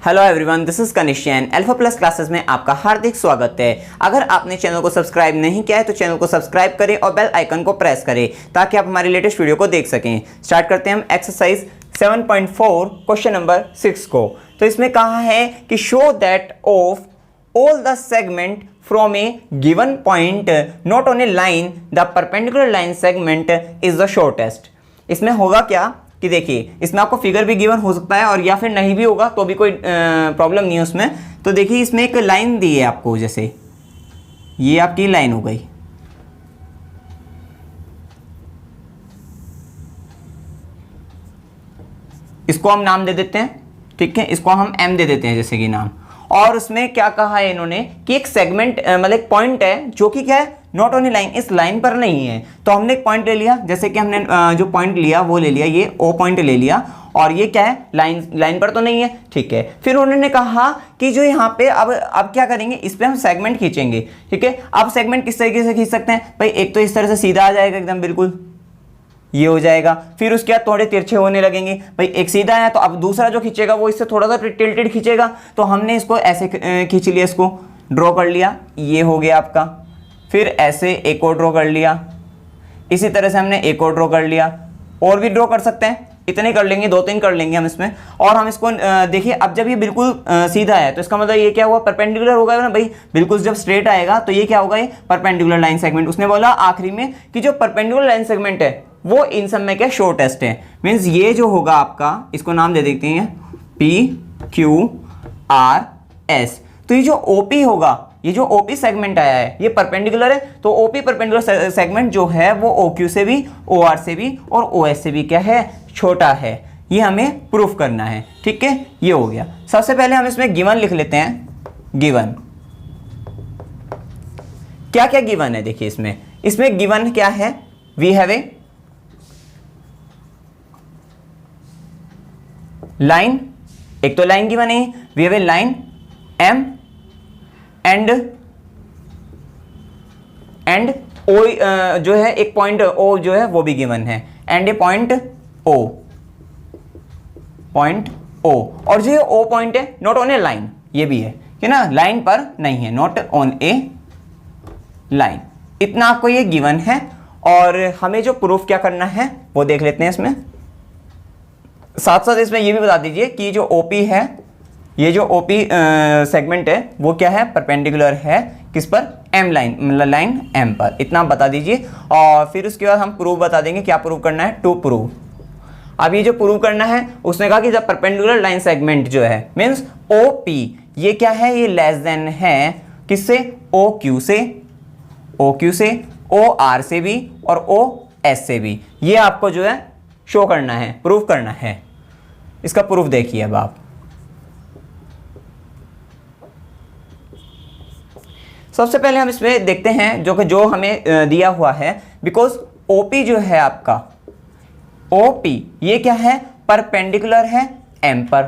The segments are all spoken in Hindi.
Hello everyone, this is Kanishyan. Alpha Plus Classes में आपका हार्दिक स्वागत है। अगर आपने चैनल को सब्सक्राइब नहीं किया है तो चैनल को सब्सक्राइब करें और बेल आइकन को प्रेस करें ताकि आप हमारी लेटेस्ट वीडियो को देख सकें। स्टार्ट करते हैं हम एक्सरसाइज 7.4 क्वेश्चन नंबर 6 को। तो इसमें कहा है कि show that of all the segment from A given point not on A line the perpendicular line segment is the shortest. इसमें होगा क्या कि देखिए, इसमें आपको फिगर भी गिवन हो सकता है और या फिर नहीं भी होगा तो भी कोई प्रॉब्लम नहीं है उसमें। तो देखिए, इसमें एक लाइन दी है आपको, जैसे ये आपकी लाइन हो गई, इसको हम नाम दे देते हैं, ठीक है, इसको हम एम दे देते हैं जैसे कि नाम। और उसमें क्या कहा है इन्होंने कि एक सेगमेंट मतलब एक पॉइंट है जो कि क्या है, नॉट ओनली लाइन, इस लाइन पर नहीं है। तो हमने एक पॉइंट ले लिया, जैसे कि हमने जो पॉइंट लिया वो ले लिया, ये ओ पॉइंट ले लिया, और ये क्या है, लाइन पर तो नहीं है, ठीक है। फिर उन्होंने कहा कि जो यहाँ पे अब क्या करेंगे, इस पे हम सेगमेंट खींचेंगे, ठीक है। अब सेगमेंट किस तरीके से खींच सकते हैं भाई, एक तो इस तरह से सीधा आ जाएगा एकदम बिल्कुल, ये हो जाएगा। फिर उसके बाद थोड़े तिरछे होने लगेंगे भाई, एक सीधा है तो अब दूसरा जो खींचेगा वो इससे थोड़ा सा टिल्टेड खींचेगा। तो हमने इसको ऐसे खींच लिया, इसको ड्रॉ कर लिया, ये हो गया आपका। फिर ऐसे एक और ड्रॉ कर लिया, इसी तरह से हमने एक और ड्रॉ कर लिया, और भी ड्रॉ कर सकते हैं, इतने कर लेंगे, 2-3 कर लेंगे हम इसमें। और हम इसको देखिए, अब जब ये बिल्कुल सीधा है तो इसका मतलब ये क्या हुआ, परपेंडिकुलर होगा ना भाई, बिल्कुल जब स्ट्रेट आएगा तो ये क्या होगा, ये परपेंडिकुलर लाइन सेगमेंट। उसने बोला आखिरी में कि जो परपेंडिकुलर लाइन सेगमेंट है वो इन सब में क्या शॉर्टेस्ट है। मीन्स ये जो होगा आपका, इसको नाम दे देते हैं PQRS। तो ये जो OP होगा, ये जो OP सेगमेंट आया है ये परपेंडिकुलर है, तो OP परपेंडिकुलर सेगमेंट जो है वो OQ से भी, OR से भी और OS से भी क्या है, छोटा है। ये हमें प्रूफ करना है, ठीक है। ये हो गया। सबसे पहले हम इसमें गिवन लिख लेते हैं। गिवन क्या क्या गिवन है, देखिए इसमें गिवन क्या है, वी हैव ए लाइन, एक तो लाइन गिवन है, we have a line M and O जो है, एक पॉइंट O जो है वो भी गिवन है, एंड ए पॉइंट O, और जो O पॉइंट है नॉट ऑन ए लाइन, ये भी है कि ना, लाइन पर नहीं है, नॉट ऑन ए लाइन। इतना आपको ये गिवन है। और हमें जो प्रूफ क्या करना है वो देख लेते हैं इसमें। साथ साथ इसमें ये भी बता दीजिए कि जो OP है, ये जो OP सेगमेंट है वो क्या है, परपेंडिकुलर है किस पर, M लाइन, मतलब लाइन M पर। इतना बता दीजिए। और फिर उसके बाद हम प्रूफ बता देंगे, क्या प्रूफ करना है, टू प्रूव। अब ये जो प्रूव करना है, उसने कहा कि जब परपेंडिकुलर लाइन सेगमेंट जो है, मीन्स OP ये क्या है, ये लेस देन है किससे, OQ से, OR से भी और OS से भी। ये आपको जो है शो करना है, प्रूफ करना है। इसका प्रूफ देखिए अब आप। सबसे पहले हम इसमें देखते हैं जो हमें दिया हुआ है, बिकॉज OP जो है आपका, OP ये क्या है, परपेंडिकुलर है M पर।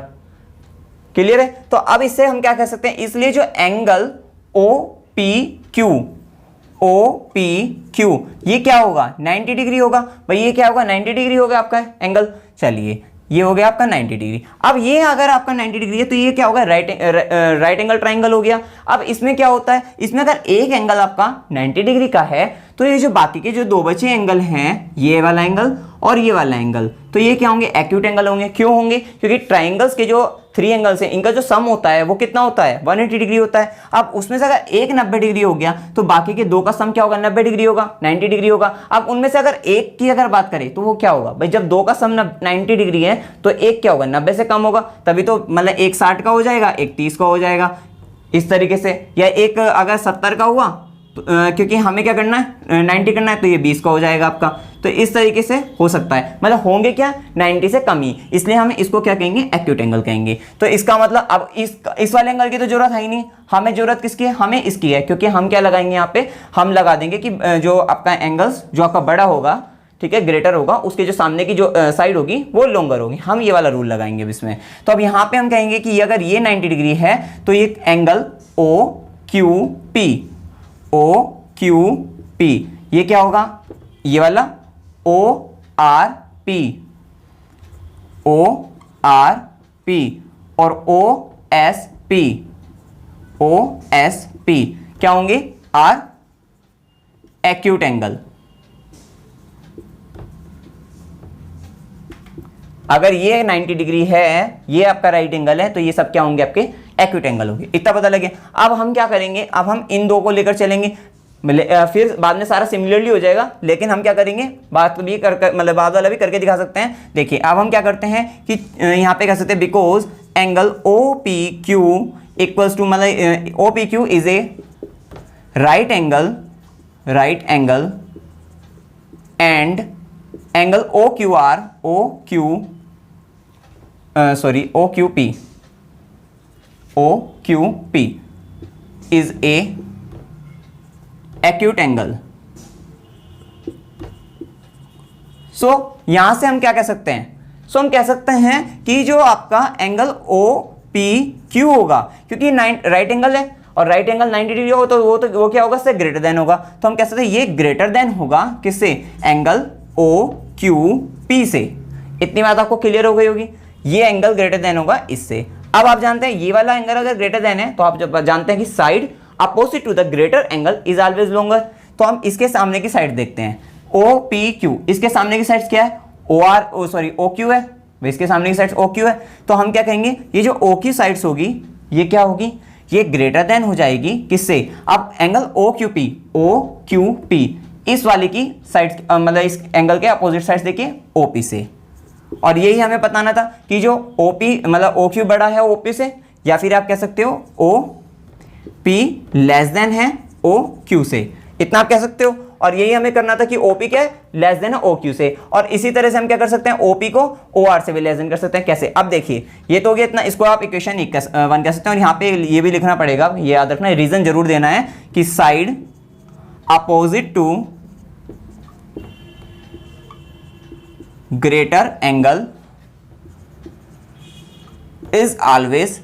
क्लियर है। तो अब इससे हम क्या कह सकते हैं, इसलिए जो एंगल OPQ ये क्या होगा, 90 डिग्री होगा भाई। ये क्या होगा, 90 डिग्री होगा आपका एंगल। चलिए, ये हो गया आपका 90 डिग्री। अब ये अगर आपका 90 डिग्री है तो ये क्या होगा, राइट एंगल ट्राइंगल हो गया। अब इसमें क्या होता है, इसमें अगर एक एंगल आपका 90 डिग्री का है तो ये जो बाकी के जो दो बचे एंगल हैं, ये वाला एंगल और ये वाला एंगल, तो ये क्या होंगे, एक्यूट एंगल होंगे। क्यों होंगे, क्योंकि ट्राइंगल्स के जो 3 एंगल्स हैं इनका जो सम होता है वो कितना होता है, 180 डिग्री होता है। अब उसमें से अगर एक 90 डिग्री हो गया तो बाकी के दो का सम क्या होगा, 90 डिग्री होगा, 90 डिग्री होगा। अब उनमें से अगर एक की अगर बात करें तो वो क्या होगा भाई, जब दो का सम 90 डिग्री है तो एक क्या होगा, 90 से कम होगा, तभी तो मतलब एक 60 का हो जाएगा, एक 30 का हो जाएगा, इस तरीके से। या एक अगर 70 का हुआ तो, क्योंकि हमें क्या करना है, 90 करना है, तो ये 20 का हो जाएगा आपका। तो इस तरीके से हो सकता है, मतलब होंगे क्या, 90 से कम ही, इसलिए हम इसको क्या कहेंगे, एक्यूट एंगल कहेंगे। तो इसका मतलब अब इस वाले एंगल की तो जरूरत है ही नहीं, हमें जरूरत किसकी है, हमें इसकी है। क्योंकि हम क्या लगाएंगे यहाँ पे, हम लगा देंगे कि जो आपका एंगल्स जो आपका बड़ा होगा, ठीक है, ग्रेटर होगा, उसके जो सामने की जो साइड होगी वो लॉन्गर होगी। हम ये वाला रूल लगाएंगे अब इसमें। तो अब यहाँ पे हम कहेंगे कि अगर ये 90 डिग्री है तो ये एंगल OQP ये क्या होगा, ये वाला ORP और O S P, O S P क्या होंगे? Are acute angle. अगर ये 90 डिग्री है, ये आपका राइट एंगल है, तो ये सब क्या होंगे? आपके एक्यूट एंगल होंगे। इतना पता लगे। अब हम क्या करेंगे? अब हम इन दो को लेकर चलेंगे, फिर बाद में सारा सिमिलरली हो जाएगा, लेकिन हम क्या करेंगे? बात भी कर मतलब बाद वाला भी करके दिखा सकते हैं। देखिए अब हम क्या करते हैं कि यहाँ पे कह सकते हैं because angle O P Q equals to, मतलब O P Q is a right angle and angle O Q R, O Q P is a acute angle. So यहां से हम क्या कह सकते हैं? सो हम कह सकते हैं कि जो आपका एंगल ओ पी क्यू होगा, क्योंकि राइट एंगल है और राइट एंगल 90 डिग्री होगा, तो वो क्या होगा? इससे ग्रेटर देन होगा। तो हम कह सकते हैं ये ग्रेटर देन होगा किससे? एंगल ओ क्यू पी से। इतनी बात आपको क्लियर हो गई होगी। ये एंगल ग्रेटर देन होगा इससे। अब आप जानते हैं ये वाला एंगल अगर ग्रेटर देन है, तो आप जब जानते हैं कि side opposite to the greater angle is always longer. तो हम इसके सामने की साइड देखते हैं, ओ पी क्यू, इसके सामने की साइड क्या है? ओ क्यू है, इसके सामने की साइड ओ क्यू है। तो हम क्या कहेंगे? ये जो ओ की साइड्स होगी, ये क्या होगी? ये ग्रेटर देन हो जाएगी किससे? अब एंगल ओ क्यू पी इस वाले की साइड, मतलब इस एंगल के अपोजिट साइड देखिए ओपी से। और यही हमें बताना था कि जो ओपी मतलब ओ क्यू बड़ा है ओपी से, या फिर आप कह सकते हो ओ पी लेस देन है ओ क्यू से। इतना आप कह सकते हो। और यही हमें करना था कि ओपी क्या है? लेस देन है ओ क्यू से। और इसी तरह से हम क्या कर सकते हैं? ओपी को ओ आर से भी लेस देन कर सकते हैं। कैसे? अब देखिए ये तो हो गया इतना, इसको आप इक्वेशन 1 कह सकते हैं। और यहाँ पे ये भी लिखना पड़ेगा, ये याद रखना, रीजन जरूर देना है कि side opposite to greater angle is always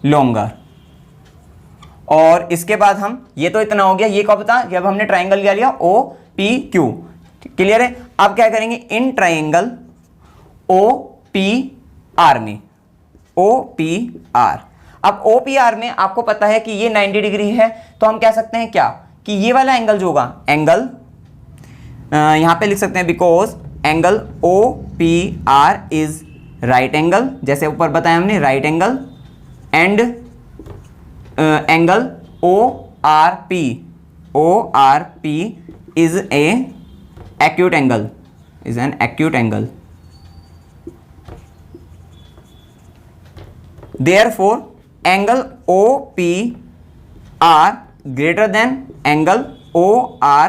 longer. और इसके बाद हम, ये तो इतना हो गया, ये कब था? जब हमने ट्राइंगल क्या लिया? ओ पी क्यू। क्लियर है? अब क्या करेंगे? In triangle O P R में, ओ पी आर। अब ओ पी आर में आपको पता है कि ये 90 डिग्री है, तो हम कह सकते हैं क्या? कि ये वाला एंगल जो होगा, एंगल यहां पे लिख सकते हैं because angle O P R is right angle, जैसे ऊपर बताया हमने right angle, and angle O R P is a acute angle, is an acute angle. Therefore angle O P R greater than angle O R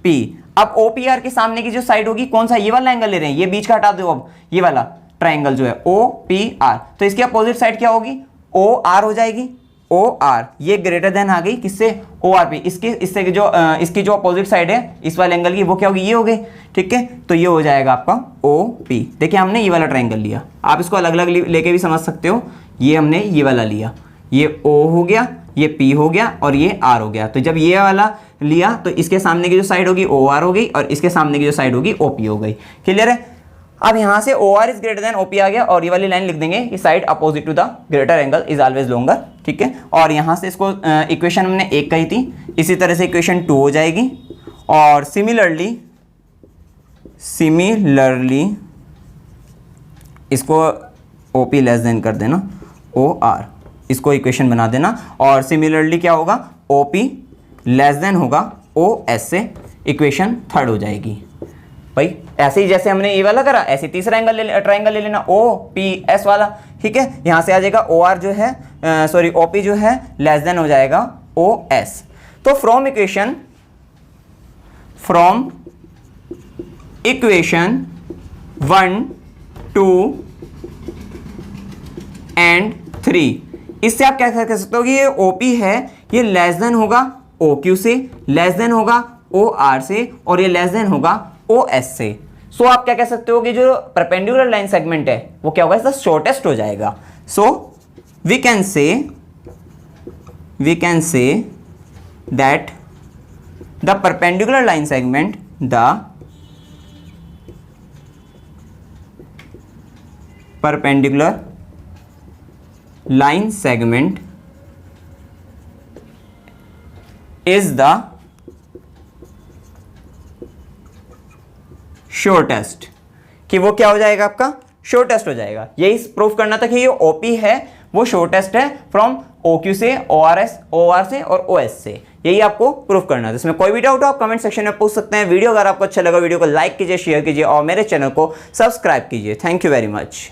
P. अब ओ पी आर के सामने की जो साइड होगी, कौन सा? ये वाला एंगल ले रहे हैं, ये बीच का हटा दो। अब ये वाला ट्राइंगल जो है ओ पी आर, तो इसकी अपोजिट साइड क्या होगी? ओ आर हो जाएगी। ओ आर ये ग्रेटर देन आ गई किससे? O R P. इससे जो इसकी जो अपोजिट साइड है इस वाले एंगल की, वो क्या होगी? ये हो गई। ठीक है, तो ये हो जाएगा आपका ओ पी। देखिए हमने ये वाला ट्राइंगल लिया, आप इसको अलग अलग लेके भी समझ सकते हो। ये हमने ये वाला लिया, ये ओ हो गया, ये पी हो गया और ये आर हो गया। तो जब ये वाला लिया तो इसके सामने की जो साइड होगी ओ आर हो गई और इसके सामने की जो साइड होगी ओ पी हो गई। क्लियर है? अब यहां से O R is greater than O P आ गया और ये वाली लाइन लिख देंगे कि side opposite to the greater angle is always longer. ठीक है, और यहां से इसको इक्वेशन हमने 1 कही थी, इसी तरह से इक्वेशन 2 हो जाएगी। और सिमिलरली इसको ओ पी लेस देन कर देना ओ आर, इसको इक्वेशन बना देना। और सिमिलरली क्या होगा? ओ पी लेस देन होगा ओ एस से, इक्वेशन 3 हो जाएगी। भाई ऐसे ही जैसे हमने ये वाला करा, ऐसे तीसरा ट्राइंगल ले लेना ओ पी एस वाला। ठीक है, यहां से आ जाएगा ओ आर जो है ओ पी जो है लेस देन हो जाएगा ओ एस। तो फ्रॉम इक्वेशन 1, 2 एंड 3, इससे आप क्या कह सकते हो कि ये ओपी है, ये लेस देन होगा ओ क्यू से, लेस देन होगा ओ आर से, और ये लेस देन होगा ओ एस से। सो आप क्या कह सकते हो कि जो परपेंडिकुलर लाइन सेगमेंट है वो क्या होगा? इसका शॉर्टेस्ट हो जाएगा। So we can say that the perpendicular line segment, line segment is the shortest, कि वो क्या हो जाएगा आपका शॉर्टेस्ट हो जाएगा। यही प्रूफ करना था कि ये ओपी है वो शॉर्टेस्ट है फ्रॉम OQ से, OR से और OS से। यही आपको प्रूफ करना था। इसमें कोई भी डाउट हो आप कमेंट सेक्शन में पूछ सकते हैं। वीडियो अगर आपको अच्छा लगा वीडियो को लाइक कीजिए, शेयर कीजिए और मेरे चैनल को सब्सक्राइब कीजिए। Thank you very much.